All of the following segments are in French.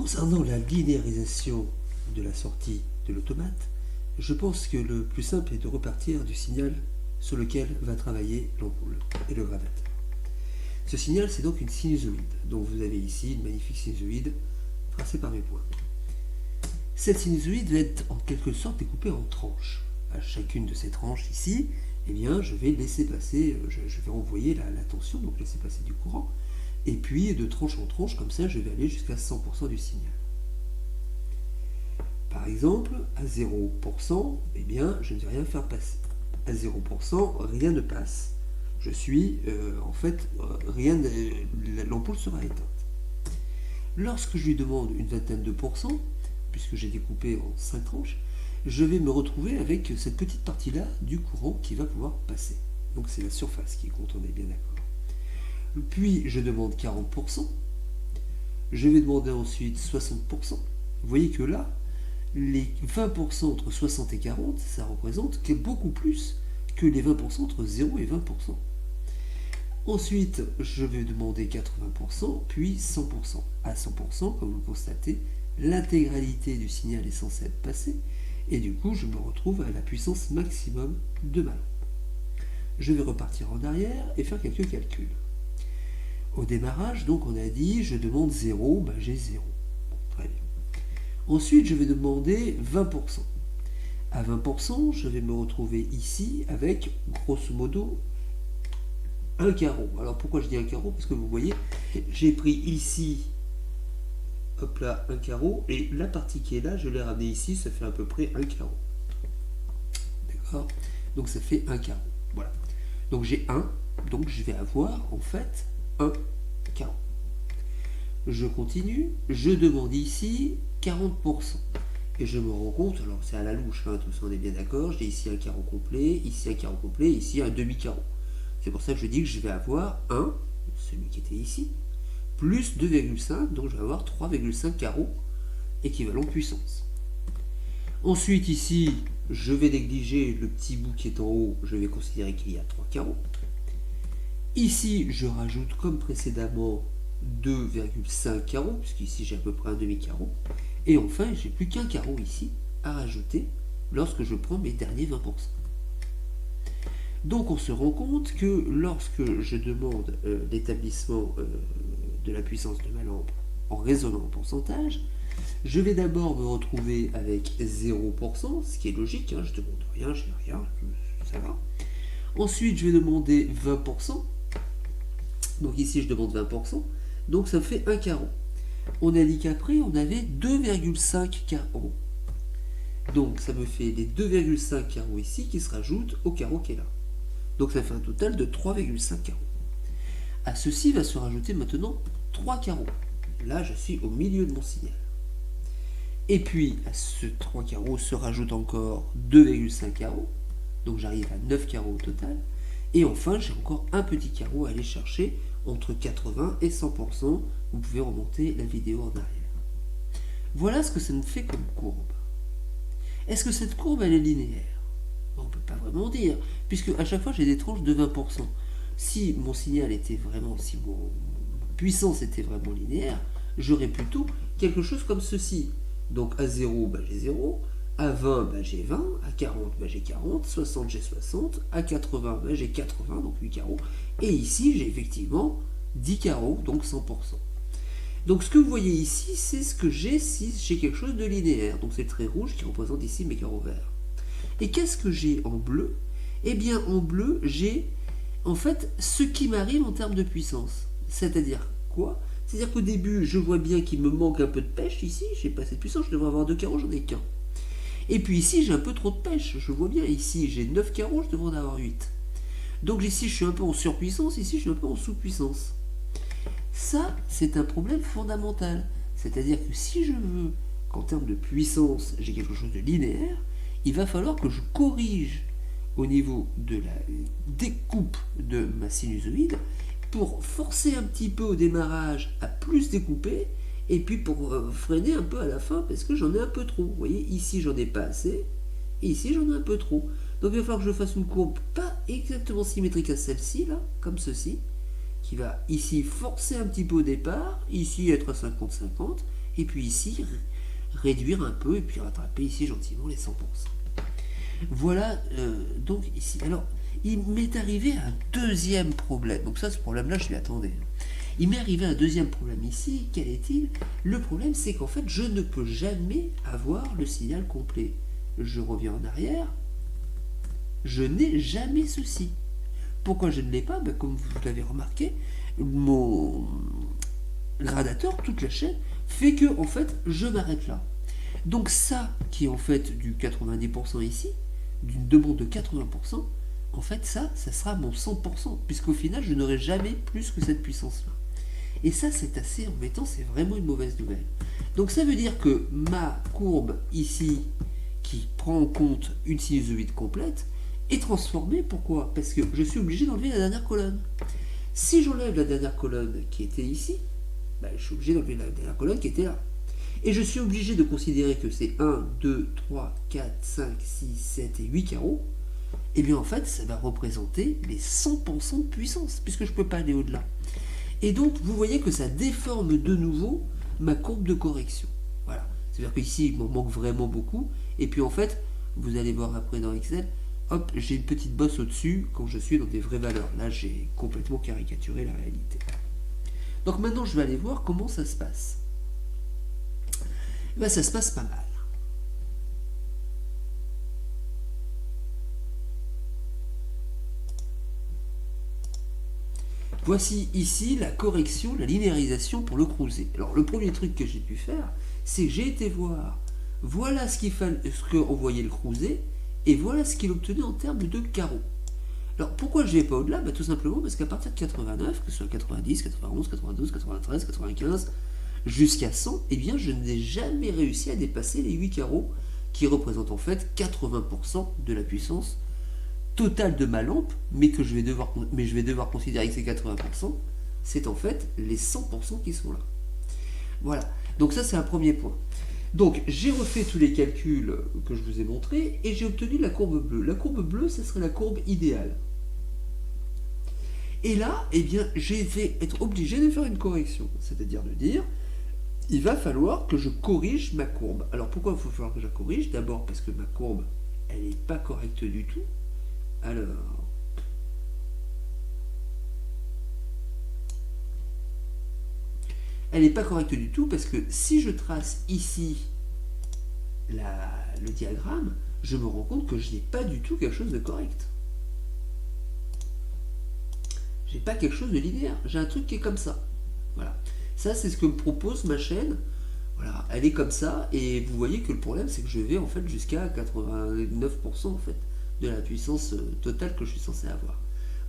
Concernant la linéarisation de la sortie de l'automate, je pense que le plus simple est de repartir du signal sur lequel va travailler l'ampoule et le gravateur. Ce signal, c'est donc une sinusoïde. Donc vous avez ici une magnifique sinusoïde tracée par mes points. Cette sinusoïde va être en quelque sorte découpée en tranches. À chacune de ces tranches ici, eh bien, je vais laisser passer, je vais envoyer la tension, donc laisser passer du courant. Et puis de tranche en tranche, comme ça, je vais aller jusqu'à 100% du signal. Par exemple, à 0%, eh bien, je ne vais rien faire passer. À 0%, rien ne passe. Je suis, l'ampoule sera éteinte. Lorsque je lui demande une vingtaine de pourcents, puisque j'ai découpé en 5 tranches, je vais me retrouver avec cette petite partie-là du courant qui va pouvoir passer. Donc c'est la surface qui compte, on est bien d'accord. Puis je demande 40%. Je vais demander ensuite 60%. Vous voyez que là, les 20% entre 60 et 40, ça représente beaucoup plus que les 20% entre 0 et 20%. Ensuite, je vais demander 80%, puis 100%. À 100%, comme vous le constatez, l'intégralité du signal est censée être passée, et du coup, je me retrouve à la puissance maximum de ma lampe. Je vais repartir en arrière et faire quelques calculs. Au démarrage, donc, on a dit, je demande 0, j'ai 0. Bon, très bien. Ensuite, je vais demander 20%. À 20%, je vais me retrouver ici avec, grosso modo, un carreau. Alors pourquoi je dis un carreau? Parce que vous voyez, j'ai pris ici, hop là, un carreau, et la partie qui est là, je l'ai ramenée ici, ça fait à peu près un carreau. D'accord? Donc ça fait un carreau. Voilà. Donc j'ai 1, donc je vais avoir en fait un carreau. Je continue, je demande ici 40%. Et je me rends compte, alors c'est à la louche, tout ça on est bien d'accord, j'ai ici un carreau complet, ici un carreau complet, ici un demi-carreau. C'est pour ça que je dis que je vais avoir 1, celui qui était ici, plus 2,5, donc je vais avoir 3,5 carreaux équivalent puissance. Ensuite ici, je vais négliger le petit bout qui est en haut, je vais considérer qu'il y a 3 carreaux. Ici, je rajoute comme précédemment 2,5 carreaux, puisqu'ici j'ai à peu près un demi-carreau. Et enfin, j'ai plus qu'un carreau ici à rajouter lorsque je prends mes derniers 20%. Donc on se rend compte que lorsque je demande l'établissement de la puissance de ma lampe en raisonnant en pourcentage, je vais d'abord me retrouver avec 0%, ce qui est logique, je ne demande rien, je n'ai rien, ça va. Ensuite, je vais demander 20%. Donc ici, je demande 20%. Donc ça me fait un carreau. On a dit qu'après, on avait 2,5 carreaux. Donc ça me fait les 2,5 carreaux ici qui se rajoutent au carreau qui est là. Donc ça fait un total de 3,5 carreaux. À ceci va se rajouter maintenant 3 carreaux. Là, je suis au milieu de mon signal. Et puis, à ce 3 carreaux se rajoute encore 2,5 carreaux. Donc j'arrive à 9 carreaux au total. Et enfin, j'ai encore un petit carreau à aller chercher entre 80 et 100%. Vous pouvez remonter la vidéo en arrière. Voilà ce que ça me fait comme courbe. Est-ce que cette courbe, elle est linéaire? On ne peut pas vraiment dire, puisque à chaque fois, j'ai des tranches de 20%. Si mon signal était vraiment, si mon puissance était vraiment linéaire, j'aurais plutôt quelque chose comme ceci. Donc à 0, j'ai 0. À 20, j'ai 20, à 40, j'ai 40, 60, j'ai 60, à 80, j'ai 80, donc 8 carreaux, et ici, j'ai effectivement 10 carreaux, donc 100%. Donc ce que vous voyez ici, c'est ce que j'ai si j'ai quelque chose de linéaire, donc c'est le trait rouge qui représente ici mes carreaux verts. Et qu'est-ce que j'ai en bleu? Eh bien, en bleu, j'ai en fait ce qui m'arrive en termes de puissance. C'est-à-dire quoi? C'est-à-dire qu'au début, je vois bien qu'il me manque un peu de pêche ici, j'ai pas assez de puissance, je devrais avoir 2 carreaux, j'en ai qu'un. Et puis ici, j'ai un peu trop de pêche. Je vois bien, ici, j'ai 9 carreaux, je devrais en avoir 8. Donc ici, je suis un peu en surpuissance, ici, je suis un peu en sous-puissance. Ça, c'est un problème fondamental. C'est-à-dire que si je veux qu'en termes de puissance, j'ai quelque chose de linéaire, il va falloir que je corrige au niveau de la découpe de ma sinusoïde pour forcer un petit peu au démarrage à plus découper, et puis pour freiner un peu à la fin parce que j'en ai un peu trop. Vous voyez, ici j'en ai pas assez, et ici j'en ai un peu trop. Donc il va falloir que je fasse une courbe pas exactement symétrique à celle-ci, là, comme ceci, qui va ici forcer un petit peu au départ, ici être à 50-50, et puis ici réduire un peu, et puis rattraper ici gentiment les 100%. Voilà, donc ici. Alors, il m'est arrivé un deuxième problème. Donc ça, ce problème-là, je l'attendais. Il m'est arrivé un deuxième problème ici. Quel est-il? Le problème, c'est qu'en fait, je ne peux jamais avoir le signal complet. Je reviens en arrière. Je n'ai jamais ceci. Pourquoi je ne l'ai pas? Comme vous l'avez remarqué, mon gradateur, toute la chaîne, fait que, en fait, je m'arrête là. Donc ça, qui est en fait du 90% ici, d'une demande de 80%, en fait ça sera mon 100%, puisqu'au final je n'aurai jamais plus que cette puissance-là. Et ça c'est assez embêtant, c'est vraiment une mauvaise nouvelle. Donc ça veut dire que ma courbe ici, qui prend en compte une sinusoïde complète, est transformée. Pourquoi? Parce que je suis obligé d'enlever la dernière colonne. Si j'enlève la dernière colonne qui était ici, je suis obligé d'enlever la dernière colonne qui était là. Et je suis obligé de considérer que c'est 1, 2, 3, 4, 5, 6, 7 et 8 carreaux. Et bien en fait, ça va représenter les 100% de puissance, puisque je ne peux pas aller au-delà. Et donc, vous voyez que ça déforme de nouveau ma courbe de correction. Voilà. C'est-à-dire qu'ici, il m'en manque vraiment beaucoup. Et puis en fait, vous allez voir après dans Excel, hop, j'ai une petite bosse au-dessus quand je suis dans des vraies valeurs. Là, j'ai complètement caricaturé la réalité. Donc maintenant, je vais aller voir comment ça se passe. Ça se passe pas mal. Voici ici la correction, la linéarisation pour le cruiser. Alors le premier truc que j'ai pu faire, c'est que j'ai été voir, voilà ce qu'envoyait le cruiser, et voilà ce qu'il obtenait en termes de carreaux. Alors pourquoi je ne vais pas au-delà? Tout simplement parce qu'à partir de 89, que ce soit 90, 91, 92, 93, 95, jusqu'à 100, eh bien je n'ai jamais réussi à dépasser les 8 carreaux qui représentent en fait 80% de la puissance totale de ma lampe, mais je vais devoir considérer que ces 80%, c'est en fait les 100% qui sont là. Voilà, donc ça c'est un premier point. Donc j'ai refait tous les calculs que je vous ai montrés et j'ai obtenu la courbe bleue. La courbe bleue, ça serait la courbe idéale. Et là, eh bien, je vais être obligé de faire une correction, c'est-à-dire de dire, il va falloir que je corrige ma courbe. Alors pourquoi il faut falloir que je la corrige? D'abord parce que ma courbe, elle n'est pas correcte du tout. Alors, elle n'est pas correcte du tout parce que si je trace ici le diagramme, je me rends compte que je n'ai pas du tout quelque chose de correct. J'ai pas quelque chose de linéaire, j'ai un truc qui est comme ça. Voilà. Ça, c'est ce que me propose ma chaîne. Voilà, elle est comme ça, et vous voyez que le problème, c'est que je vais en fait jusqu'à 89% en fait de la puissance totale que je suis censé avoir.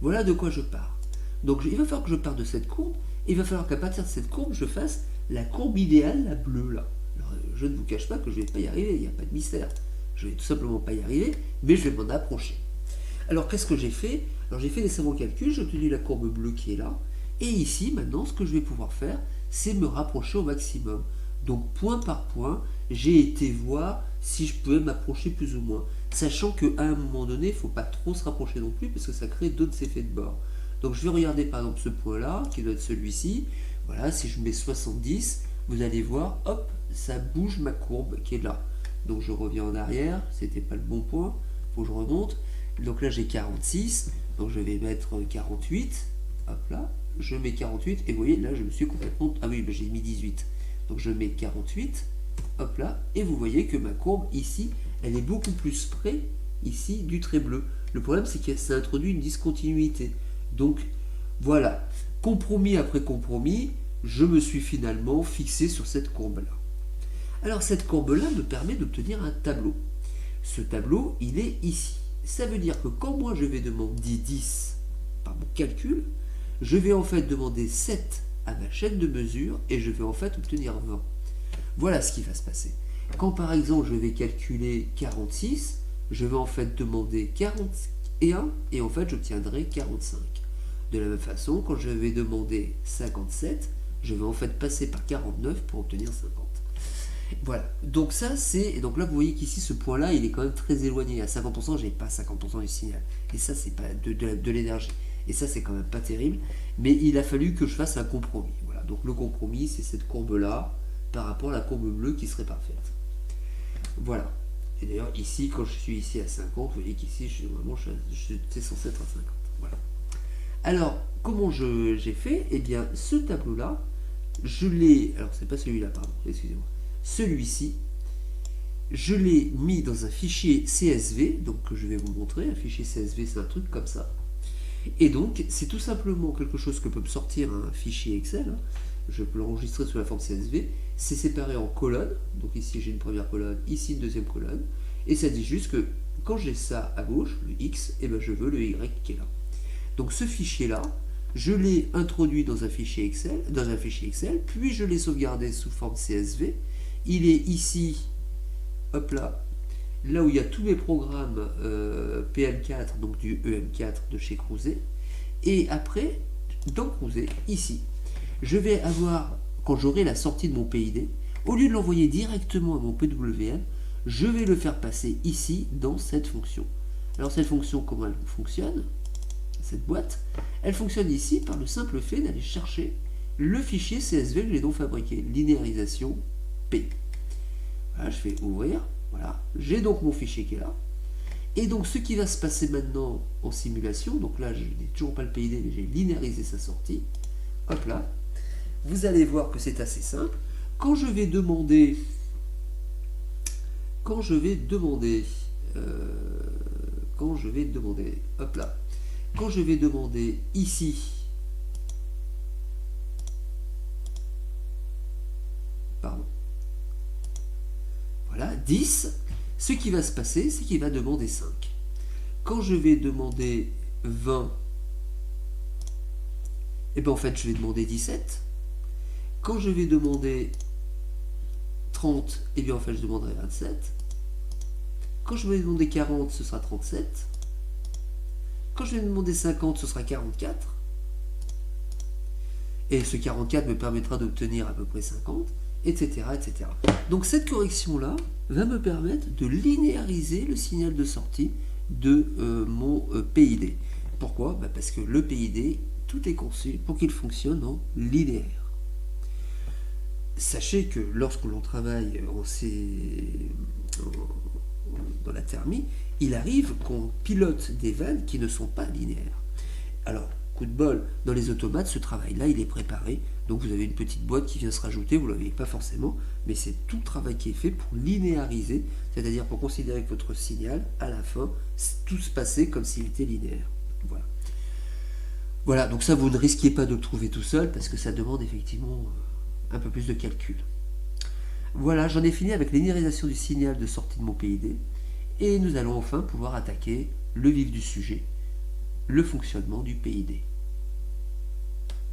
Voilà de quoi je pars. Donc il va falloir que je parte de cette courbe, et il va falloir qu'à partir de cette courbe, je fasse la courbe idéale, la bleue là. Alors, je ne vous cache pas que je ne vais pas y arriver, il n'y a pas de mystère. Je ne vais tout simplement pas y arriver, mais je vais m'en approcher. Alors qu'est-ce que j'ai fait? Alors j'ai fait des savants calculs, j'ai obtenu la courbe bleue qui est là, et ici maintenant ce que je vais pouvoir faire, c'est me rapprocher au maximum. Donc point par point, j'ai été voir si je pouvais m'approcher plus ou moins, sachant qu'à un moment donné, il ne faut pas trop se rapprocher non plus, parce que ça crée d'autres effets de bord. Donc je vais regarder par exemple ce point-là, qui doit être celui-ci. Voilà, si je mets 70, vous allez voir, hop, ça bouge ma courbe qui est là. Donc je reviens en arrière, c'était pas le bon point, il faut que je remonte. Donc là j'ai 46, donc je vais mettre 48, hop là, je mets 48, et vous voyez là je me suis complètement, ah oui, j'ai mis 18, donc je mets 48, hop là, et vous voyez que ma courbe ici, elle est beaucoup plus près ici du trait bleu. Le problème c'est que ça introduit une discontinuité. Donc voilà, compromis après compromis, je me suis finalement fixé sur cette courbe là. Alors cette courbe là me permet d'obtenir un tableau. Ce tableau, il est ici. Ça veut dire que quand moi je vais demander 10 par mon calcul, je vais en fait demander 7 à ma chaîne de mesure et je vais en fait obtenir 20. Voilà ce qui va se passer. Quand par exemple je vais calculer 46, je vais en fait demander 41 et en fait j'obtiendrai 45. De la même façon, quand je vais demander 57, je vais en fait passer par 49 pour obtenir 50. Voilà, donc ça c'est, donc là vous voyez qu'ici ce point là il est quand même très éloigné, à 50% j'ai pas 50% du signal, et ça c'est pas de l'énergie, Et ça, c'est quand même pas terrible. Mais il a fallu que je fasse un compromis. Voilà. Donc le compromis, c'est cette courbe-là par rapport à la courbe bleue qui serait parfaite. Voilà. Et d'ailleurs, ici, quand je suis ici à 50, vous voyez qu'ici, c'est censé être à 50. Voilà. Alors, comment j'ai fait? Eh bien, ce tableau-là, je l'ai... Alors, c'est pas celui-là, pardon, excusez-moi. Celui-ci, je l'ai mis dans un fichier CSV, donc que je vais vous montrer. Un fichier CSV, c'est un truc comme ça. Et donc, c'est tout simplement quelque chose que peut me sortir un fichier Excel. Hein. Je peux l'enregistrer sous la forme CSV. C'est séparé en colonnes. Donc ici, j'ai une première colonne, ici une deuxième colonne. Et ça dit juste que quand j'ai ça à gauche, le X, et ben je veux le Y qui est là. Donc ce fichier-là, je l'ai introduit dans un fichier Excel, puis je l'ai sauvegardé sous forme CSV. Il est ici, hop là où il y a tous mes programmes PM4, donc du EM4 de chez Cruze. Et après, dans Cruze, ici, je vais avoir, quand j'aurai la sortie de mon PID, au lieu de l'envoyer directement à mon PWM, je vais le faire passer ici, dans cette fonction. Alors cette fonction, comment elle fonctionne? Cette boîte, elle fonctionne ici par le simple fait d'aller chercher le fichier CSV que j'ai donc fabriqué, linéarisation P. Voilà, je fais ouvrir, voilà, j'ai donc mon fichier qui est là. Et donc ce qui va se passer maintenant en simulation, donc là je n'ai toujours pas le PID, mais j'ai linéarisé sa sortie, hop là, vous allez voir que c'est assez simple. Quand je vais demander, hop là, quand je vais demander ici, pardon, voilà, 10, ce qui va se passer, c'est qu'il va demander 5. Quand je vais demander 20, et bien en fait je vais demander 17. Quand je vais demander 30, et bien en fait je demanderai 27. Quand je vais demander 40, ce sera 37. Quand je vais demander 50, ce sera 44. Et ce 44 me permettra d'obtenir à peu près 50, etc., etc. Donc cette correction-là va me permettre de linéariser le signal de sortie de mon PID. Pourquoi? Parce que le PID, tout est conçu pour qu'il fonctionne en linéaire. Sachez que lorsque l'on travaille dans la thermie, il arrive qu'on pilote des vannes qui ne sont pas linéaires. Alors, coup de bol, dans les automates, ce travail-là, il est préparé. Donc vous avez une petite boîte qui vient se rajouter, vous ne l'avez pas forcément, mais c'est tout le travail qui est fait pour linéariser, c'est-à-dire pour considérer que votre signal, à la fin, tout se passait comme s'il était linéaire. Voilà. Voilà, donc ça, vous ne risquez pas de le trouver tout seul, parce que ça demande effectivement un peu plus de calcul. Voilà, j'en ai fini avec la linéarisation du signal de sortie de mon PID, et nous allons enfin pouvoir attaquer le vif du sujet, le fonctionnement du PID.